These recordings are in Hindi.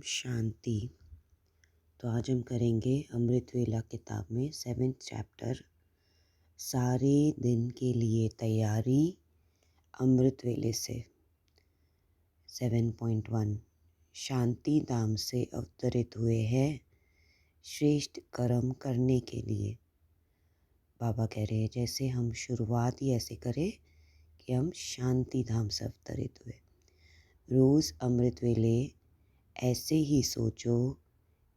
शांति। तो आज हम करेंगे अमृत वेला किताब में 7th चैप्टर, सारे दिन के लिए तैयारी अमृत वेले से। 7.1 शांति धाम से अवतरित हुए हैं श्रेष्ठ कर्म करने के लिए। बाबा कह रहे हैं जैसे हम शुरुआत ही ऐसे करें कि हम शांति धाम से अवतरित हुए। रोज़ अमृत वेले ऐसे ही सोचो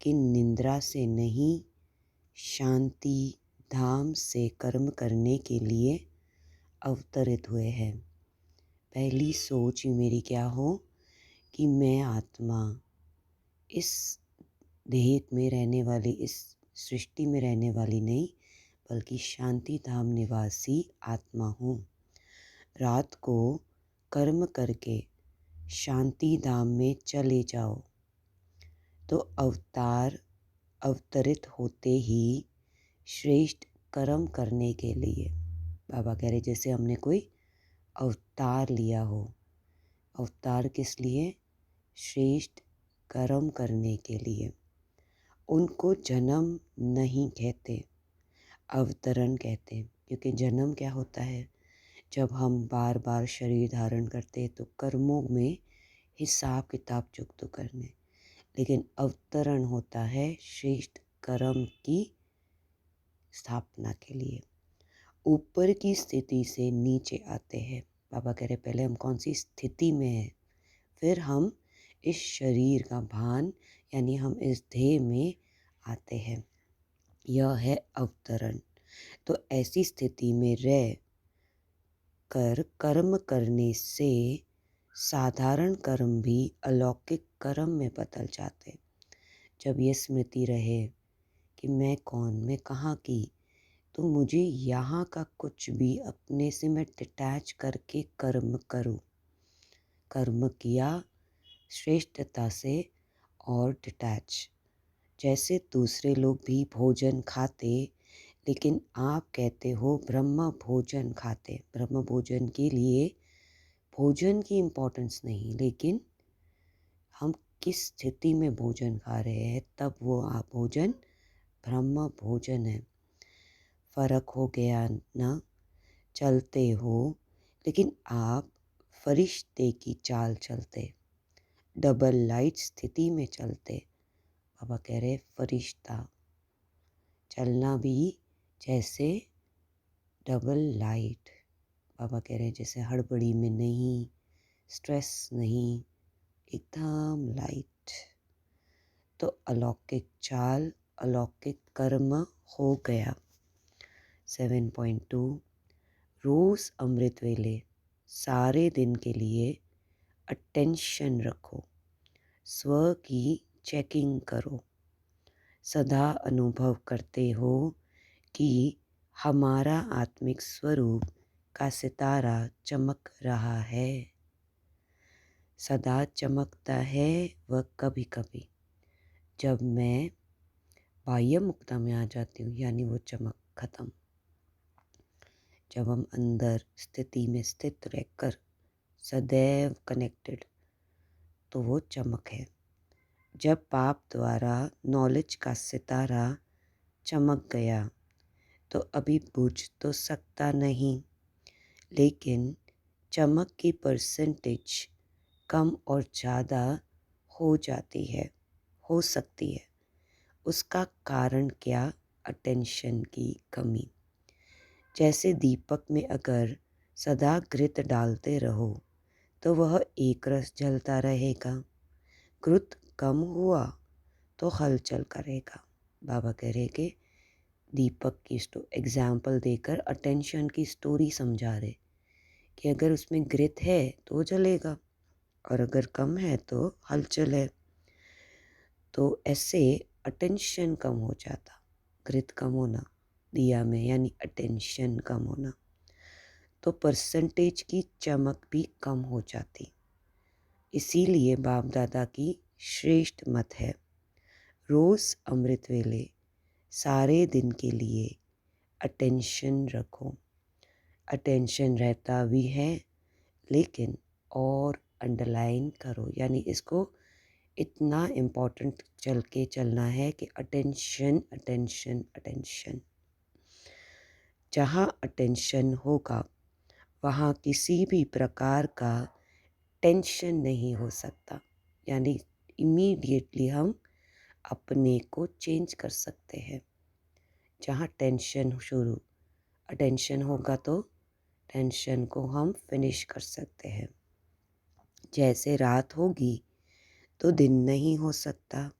कि निंद्रा से नहीं, शांति धाम से कर्म करने के लिए अवतरित हुए हैं। पहली सोच मेरी क्या हो कि मैं आत्मा इस देह में रहने वाली, इस सृष्टि में रहने वाली नहीं, बल्कि शांति धाम निवासी आत्मा हूँ। रात को कर्म करके शांति धाम में चले जाओ। तो अवतरित होते ही श्रेष्ठ कर्म करने के लिए। बाबा कह रहे जैसे हमने कोई अवतार लिया हो। अवतार किस लिए? श्रेष्ठ कर्म करने के लिए। उनको जन्म नहीं कहते, अवतरण कहते। क्योंकि जन्म क्या होता है? जब हम बार बार शरीर धारण करते तो कर्मों में हिसाब किताब चुकतो करने। लेकिन अवतरण होता है श्रेष्ठ कर्म की स्थापना के लिए। ऊपर की स्थिति से नीचे आते हैं। बाबा कह रहे पहले हम कौन सी स्थिति में हैं, फिर हम इस शरीर का भान यानी हम इस देह में आते हैं। यह है अवतरण। तो ऐसी स्थिति में रह कर कर्म करने से साधारण कर्म भी अलौकिक कर्म में बदल जाते। जब ये स्मृति रहे कि मैं कौन, मैं कहाँ की, तो मुझे यहाँ का कुछ भी अपने से मैं डिटैच करके कर्म करूँ। कर्म किया श्रेष्ठता से और डिटैच। जैसे दूसरे लोग भी भोजन खाते, लेकिन आप कहते हो ब्रह्म भोजन खाते। ब्रह्म भोजन के लिए भोजन की इम्पोर्टेंस नहीं, लेकिन हम किस स्थिति में भोजन खा रहे हैं तब वो आप भोजन ब्रह्म भोजन है। फ़र्क हो गया ना? चलते हो लेकिन आप फरिश्ते की चाल चलते, डबल लाइट स्थिति में चलते। बाबा कह रहे फरिश्ता चलना भी जैसे डबल लाइट। बाबा कह रहे जैसे हड़बड़ी में नहीं, स्ट्रेस नहीं, एकदम लाइट। तो अलौकिक चाल, अलौकिक कर्म हो गया। 7.2 रोज़ अमृत वेले सारे दिन के लिए अटेंशन रखो, स्व की चेकिंग करो। सदा अनुभव करते हो कि हमारा आत्मिक स्वरूप का सितारा चमक रहा है। सदा चमकता है वह कभी कभी जब मैं बाह्य मुक्ता में आ जाती हूँ, यानी वो चमक खत्म। जब हम अंदर स्थिति में स्थित रहकर सदैव कनेक्टेड, तो वो चमक है। जब पाप द्वारा नॉलेज का सितारा चमक गया तो अभी बुझ तो सकता नहीं, लेकिन चमक की परसेंटेज कम और ज़्यादा हो जाती है, हो सकती है। उसका कारण क्या? अटेंशन की कमी। जैसे दीपक में अगर सदा घृत डालते रहो तो वह एक रस जलता रहेगा। घृत कम हुआ तो हलचल करेगा। बाबा कह रहे कि दीपक की एग्जाम्पल देकर अटेंशन की स्टोरी समझा रहे कि अगर उसमें घृत है तो जलेगा और अगर कम है तो हलचल है। तो ऐसे अटेंशन कम हो जाता, घृत कम होना दिया में, यानी अटेंशन कम होना, तो परसेंटेज की चमक भी कम हो जाती। इसीलिए बाप दादा की श्रेष्ठ मत है रोज़ अमृत वेले सारे दिन के लिए अटेंशन रखो। अटेंशन रहता भी है, लेकिन और अंडरलाइन करो, यानी इसको इतना इम्पोर्टेंट चल के चलना है कि अटेंशन अटेंशन अटेंशन। जहाँ अटेंशन होगा वहाँ किसी भी प्रकार का टेंशन नहीं हो सकता, यानी इमीडिएटली हम अपने को चेंज कर सकते हैं। जहाँ टेंशन शुरू, अटेंशन होगा तो टेंशन को हम फिनिश कर सकते हैं। जैसे रात होगी तो दिन नहीं हो सकता,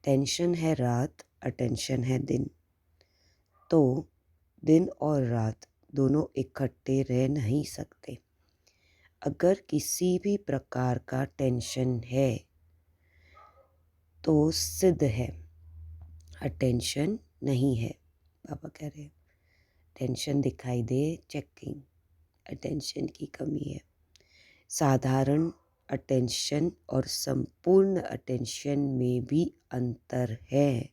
टेंशन है रात, अटेंशन है दिन, तो दिन और रात दोनों इकट्ठे रह नहीं सकते। अगर किसी भी प्रकार का टेंशन है तो सिद्ध है अटेंशन नहीं है। पापा कह रहे हैं टेंशन दिखाई दे, चेकिंग, अटेंशन की कमी है। साधारण अटेंशन और संपूर्ण अटेंशन में भी अंतर है।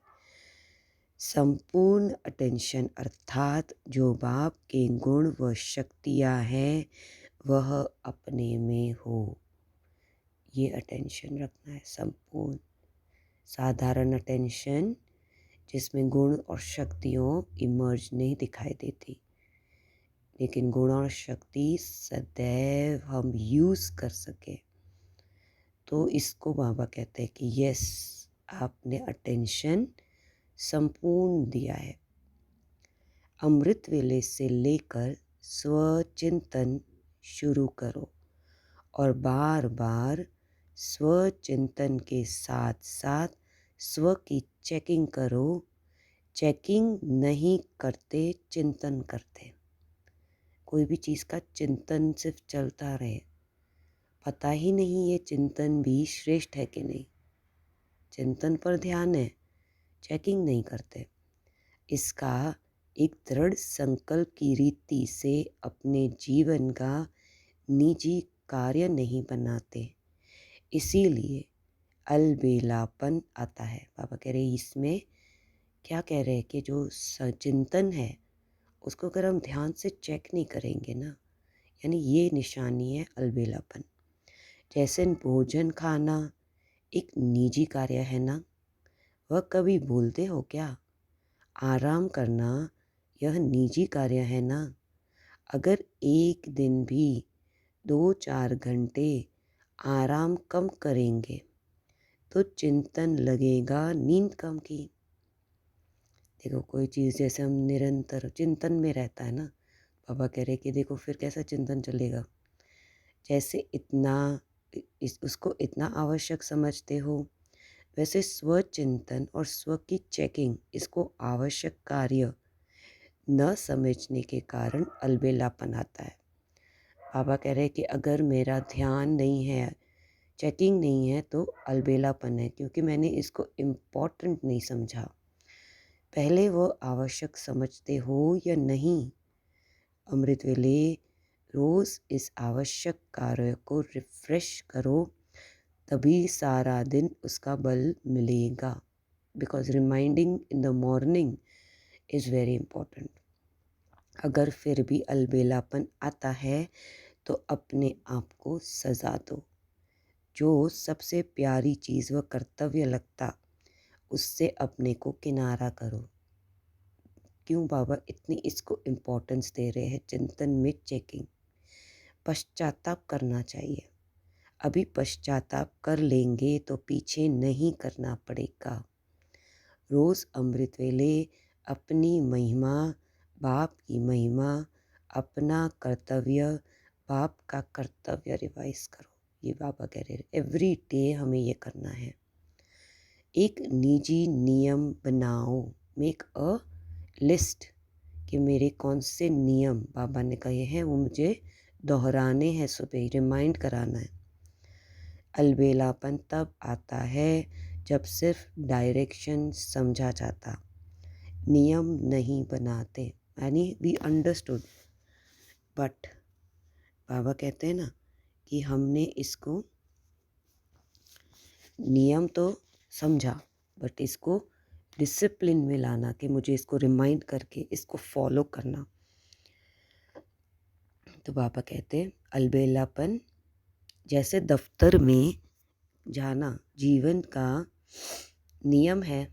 संपूर्ण अटेंशन अर्थात जो बाप के गुण व शक्तियाँ हैं वह अपने में हो, ये अटेंशन रखना है संपूर्ण। साधारण अटेंशन जिसमें गुण और शक्तियों इमर्ज नहीं दिखाई देती, लेकिन गुण और शक्ति सदैव हम यूज़ कर सके, तो इसको बाबा कहते हैं कि यस, आपने अटेंशन संपूर्ण दिया है। अमृत वेले से लेकर स्वचिंतन शुरू करो और बार बार स्वचिंतन के साथ साथ स्व की चेकिंग करो। चेकिंग नहीं करते, चिंतन करते। कोई भी चीज़ का चिंतन सिर्फ चलता रहे, पता ही नहीं ये चिंतन भी श्रेष्ठ है कि नहीं। चिंतन पर ध्यान है, चेकिंग नहीं करते। इसका एक दृढ़ संकल्प की रीति से अपने जीवन का निजी कार्य नहीं बनाते, इसीलिए अलबेलापन आता है। बाबा कह रहे इसमें क्या कह रहे हैं कि जो चिंतन है उसको अगर हम ध्यान से चेक नहीं करेंगे ना, यानी ये निशानी है अलबेलापन। जैसे भोजन खाना एक निजी कार्य है ना, वह कभी भूलते हो क्या? आराम करना यह निजी कार्य है ना। अगर एक दिन भी 2-4 घंटे आराम कम करेंगे तो चिंतन लगेगा नींद कम की। देखो कोई चीज़ जैसे हम निरंतर चिंतन में रहता है ना, बाबा कह रहे कि देखो फिर कैसा चिंतन चलेगा। जैसे इतना उसको इतना आवश्यक समझते हो, वैसे स्वचिंतन और स्व की चेकिंग इसको आवश्यक कार्य न समझने के कारण अलबेलापन आता है। बाबा कह रहे कि अगर मेरा ध्यान नहीं है, चेकिंग नहीं है, तो अलबेलापन है, क्योंकि मैंने इसको इम्पोर्टेंट नहीं समझा। पहले वो आवश्यक समझते हो या नहीं। अमृत वेले रोज़ इस आवश्यक कार्य को रिफ्रेश करो, तभी सारा दिन उसका बल मिलेगा। Because reminding in the morning is very important. अगर फिर भी अलबेलापन आता है तो अपने आप को सजा दो। जो सबसे प्यारी चीज़ व कर्तव्य लगता उससे अपने को किनारा करो। क्यों बाबा इतनी इसको इम्पोर्टेंस दे रहे हैं? चिंतन में चेकिंग, पश्चाताप करना चाहिए। अभी पश्चाताप कर लेंगे तो पीछे नहीं करना पड़ेगा। रोज़ अमृत वेले अपनी महिमा, बाप की महिमा, अपना कर्तव्य, बाप का कर्तव्य रिवाइज करो। ये बाबा कह रहे हैं एवरी डे हमें ये करना है। एक निजी नियम बनाओ, मेक अ लिस्ट कि मेरे कौन से नियम बाबा ने कहे हैं वो मुझे दोहराने हैं, सुबह रिमाइंड कराना है। अलबेलापन तब आता है जब सिर्फ डायरेक्शन समझा जाता, नियम नहीं बनाते। यानी वी अंडरस्टूड, बट बाबा कहते हैं ना कि हमने इसको नियम तो समझा, बट इसको डिसिप्लिन में लाना कि मुझे इसको रिमाइंड करके इसको फॉलो करना। तो बाबा कहते हैं अलबेलापन जैसे दफ्तर में जाना जीवन का नियम है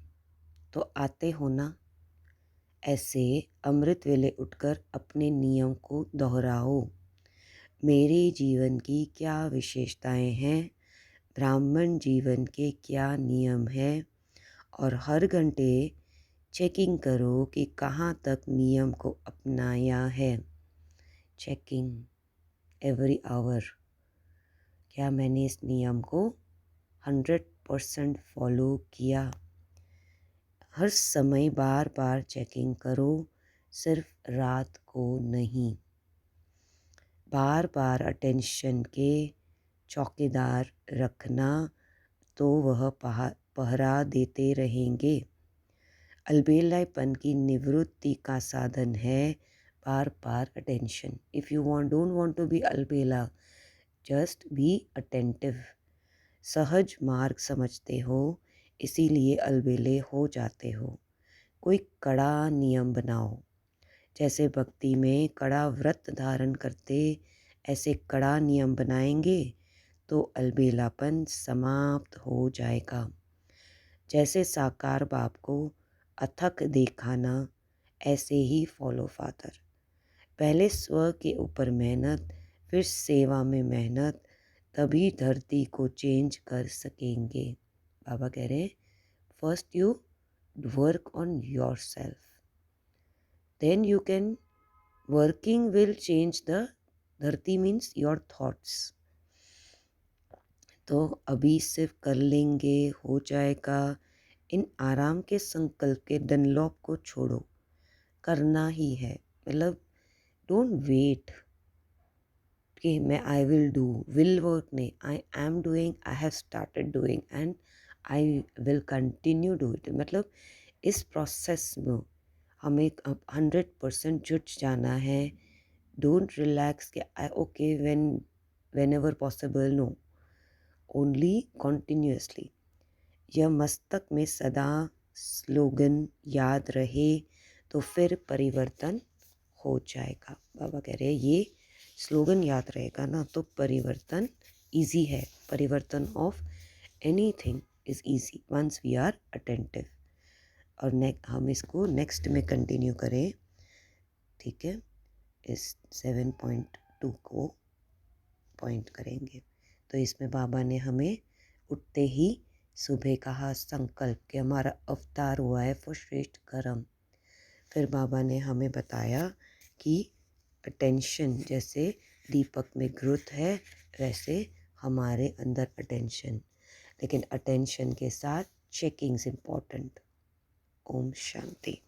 तो आते हो ना। ऐसे अमृत वेले उठकर अपने नियम को दोहराओ। मेरे जीवन की क्या विशेषताएं हैं, ब्राह्मण जीवन के क्या नियम हैं, और हर घंटे चेकिंग करो कि कहाँ तक नियम को अपनाया है। चेकिंग एवरी आवर, क्या मैंने इस नियम को 100% फॉलो किया। हर समय बार बार चेकिंग करो, सिर्फ रात को नहीं। बार बार अटेंशन के चौकीदार रखना तो वह पहरा देते रहेंगे। अलबेलापन की निवृत्ति का साधन है बार बार attention. If you don't want to be अलबेला, जस्ट बी अटेंटिव। सहज मार्ग समझते हो इसीलिए अलबेले हो जाते हो। कोई कड़ा नियम बनाओ, जैसे भक्ति में कड़ा व्रत धारण करते ऐसे कड़ा नियम बनाएंगे तो अलबेलापन समाप्त हो जाएगा। जैसे साकार बाप को अथक दिखाना, ऐसे ही फॉलो फादर। पहले स्व के ऊपर मेहनत, फिर सेवा में मेहनत, तभी धरती को चेंज कर सकेंगे। बाबा कह रहे हैं first you work on yourself, then you can working will change the धरती, मीन्स योर थॉट्स। तो अभी सिर्फ कर लेंगे हो जाएगा, इन आराम के संकल्प के डनलॉप को छोड़ो, करना ही है। मतलब डोंट वेट कि मैं I will do, will work नहीं, I am doing, I have started doing and I will continue do it. मतलब इस प्रोसेस में हमें 100% जुट जाना है। डोंट रिलैक्स कि I okay whenever possible, no, only continuously. यह मस्तक में सदा स्लोगन याद रहे तो फिर परिवर्तन हो जाएगा। बाबा कह रहे हैं ये स्लोगन याद रहेगा ना तो परिवर्तन इजी है। परिवर्तन of anything is easy once we are attentive. और हम इसको नेक्स्ट में कंटिन्यू करें, ठीक है। इस 7.2 को पॉइंट करेंगे। तो इसमें बाबा ने हमें उठते ही सुबह कहा संकल्प कि हमारा अवतार हुआ है फॉर श्रेष्ठ कर्म। फिर बाबा ने हमें बताया कि अटेंशन जैसे दीपक में ग्रोथ है वैसे हमारे अंदर अटेंशन, लेकिन अटेंशन के साथ चेकिंग्स इम्पॉर्टेंट। ओम शांति।